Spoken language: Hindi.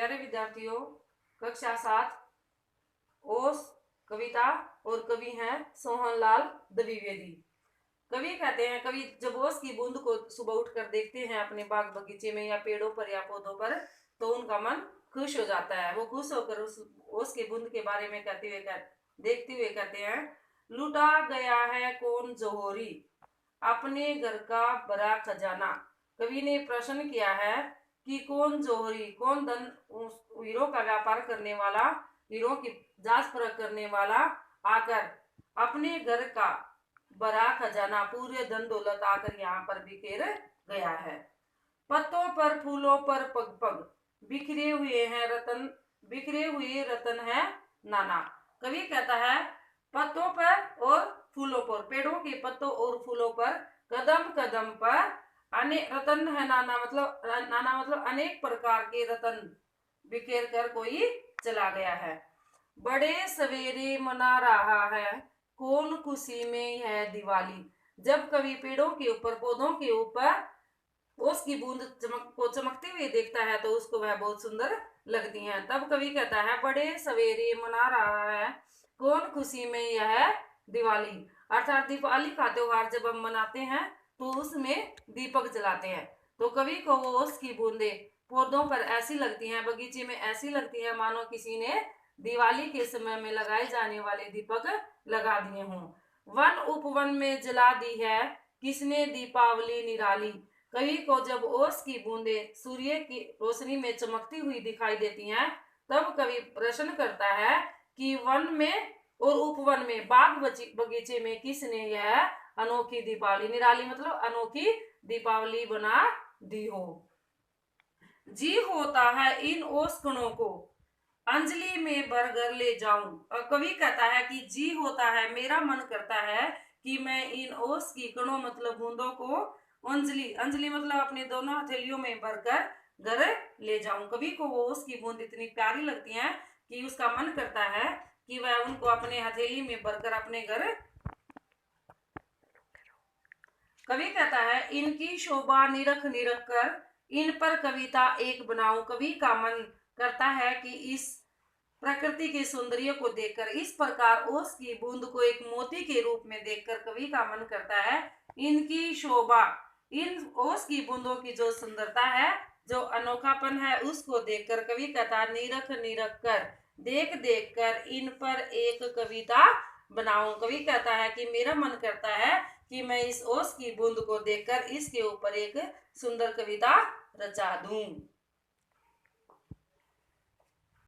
प्यारे विद्यार्थियों, कक्षा 7 ओस कविता और कवि हैं सोहनलाल द्विवेदी। कवि कहते हैं, कवि जब ओस की बूंद को सुबह उठकर देखते हैं अपने बाग बगीचे में या पेड़ों पर या पौधों पर, तो उनका मन खुश हो जाता है। वो खुश होकर उस ओस की बूंद के बारे में देखते हुए कहते हैं, लुटा गया है कौन जोहरी अपने घर का बड़ा खजाना। कवि ने प्रश्न किया है कि कौन जोहरी, कौन धन हीरो का व्यापार करने वाला, हीरो की जांच परख करने वाला आकर अपने घर का बड़ा खजाना, पूरे धन दौलत आकर यहाँ पर बिखेर गया है। पत्तों पर फूलों पर पग पग बिखरे हुए रतन है नाना। कवि कहता है, पत्तों पर और फूलों पर, पेड़ों के पत्तों और फूलों पर कदम कदम पर अनेक रतन है नाना मतलब अनेक प्रकार के रतन बिखेर कर कोई चला गया है। बड़े सवेरे मना रहा है कौन खुशी में है दिवाली। जब कवि पेड़ों के ऊपर, पौधों के ऊपर उसकी बूंद चमकते हुए देखता है तो उसको वह बहुत सुंदर लगती हैं। तब कवि कहता है, बड़े सवेरे मना रहा है कौन खुशी में यह दिवाली। अर्थात दिवाली का त्योहार जब हम मनाते हैं तो उसमें दीपक जलाते हैं, तो कवि को वो उसकी बूंदे पौधों पर ऐसी लगती हैं, बगीचे में ऐसी लगती है मानो किसी ने दिवाली के समय में लगाए जाने वाले दीपक लगा दिए हों। वन उपवन में जला दी है किसने दीपावली निराली। कवि को जब ओस की बूंदे सूर्य की रोशनी में चमकती हुई दिखाई देती हैं, तब कवि प्रश्न करता है कि वन में और उपवन में, बाग बगीचे में किसने यह अनोखी दीपावली, निराली मतलब अनोखी दीपावली बना दी हो। जी होता है इन ओस कणों को अंजलि में भरकर ले जाऊं। और कवि कहता है कि जी होता है, मेरा मन करता है कि मैं इन ओस की कणों मतलब बूंदों को अंजलि मतलब अपने दोनों हथेलियों में भरकर घर ले जाऊं। कवि को वो ओस की बूंद इतनी प्यारी लगती है कि उसका मन करता है कि वह उनको अपने हथेली में भरकर अपने घर। कवि कहता है, इनकी शोभा निरख निरख कर इन पर कविता एक बनाऊं। कवि का मन करता है कि इस प्रकृति के सौंदर्य को देखकर, इस प्रकार ओस की बूंद को एक मोती के रूप में देखकर कवि का मन करता है इनकी शोभा, इन ओस की बूंदों की जो सुंदरता है, जो अनोखापन है, उसको देखकर कवि कहता है, निरख निरख कर, देख देख कर इन पर एक कविता बनाऊं। कवि कहता है कि मेरा मन करता है कि मैं इस ओस की बूंद को देखकर इसके ऊपर एक सुंदर कविता रचा दूं।